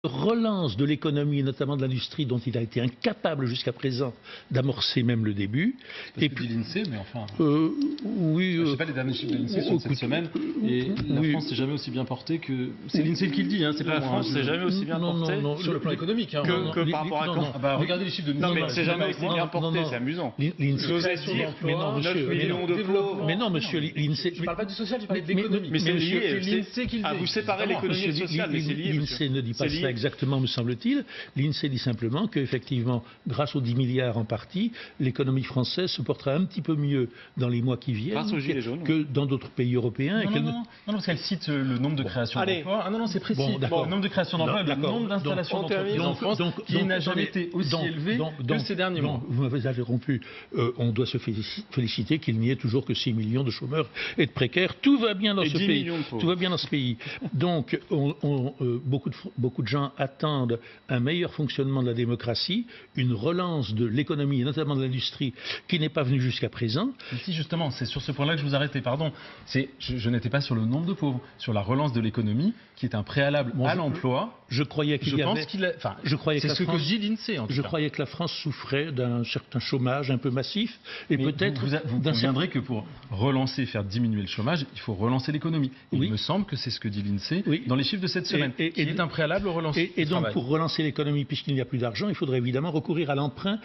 relance de l'économie, notamment de l'industrie, dont il a été incapable jusqu'à présent d'amorcer même le début. Et puis l'INSEE, mais enfin. Oui. Je ne sais pas les derniers chiffres de l'INSEE sur cette semaine. Et la France s'est jamais aussi bien portée que. C'est l'INSEE qui le dit, hein, c'est pas la moi. France s'est jamais aussi bien portée sur le plan économique. Hein, que par rapport à quand. Ah bah, regardez les chiffres de Non, mais c'est jamais aussi bien porté, c'est amusant. Mais non, monsieur. Mais non, monsieur, l'INSEE. Je ne parle pas du social, je parle de l'économie. Mais c'est lié. l'INSEE qui le dit. Ah, vous séparez l'économie et le social, mais c'est lié. L'INSEE ne dit pas ça exactement, me semble-t-il. L'INSEE dit simplement qu'effectivement, grâce aux 10 milliards en partie, l'économie française se portera un petit peu mieux dans les mois qui viennent que dans d'autres pays européens. Non, parce qu'elle cite le nombre de créations d'emplois. Ah non, c'est précis. Le nombre de créations d'emplois et le nombre d'installations d'entreprises en France qui n'a jamais été aussi élevé que ces derniers mois. Vous m'avez interrompu. On doit se féliciter qu'il n'y ait toujours que 6 millions de chômeurs et de précaires. Tout va bien dans ce pays. Tout va bien dans ce pays. Donc, beaucoup de gens attendent un meilleur fonctionnement de la démocratie, une relance de l'économie, et notamment de l'industrie, qui n'est pas venue jusqu'à présent. Ici, justement, c'est sur ce point-là que je vous arrêtais, pardon. Je n'étais pas sur le nombre de pauvres, sur la relance de l'économie, qui est un préalable à l'emploi. Je croyais qu'il y avait... C'est ce que dit l'INSEE, en tout cas. Je croyais que la France souffrait d'un certain chômage un peu massif, et peut-être... Vous conviendrez que pour relancer, faire diminuer le chômage, il faut relancer l'économie. Il me semble que c'est ce que dit l'INSEE dans les chiffres de cette semaine, qui est un préalable au relancement. Et donc, pour relancer l'économie, puisqu'il n'y a plus d'argent, il faudrait évidemment recourir à l'emprunt.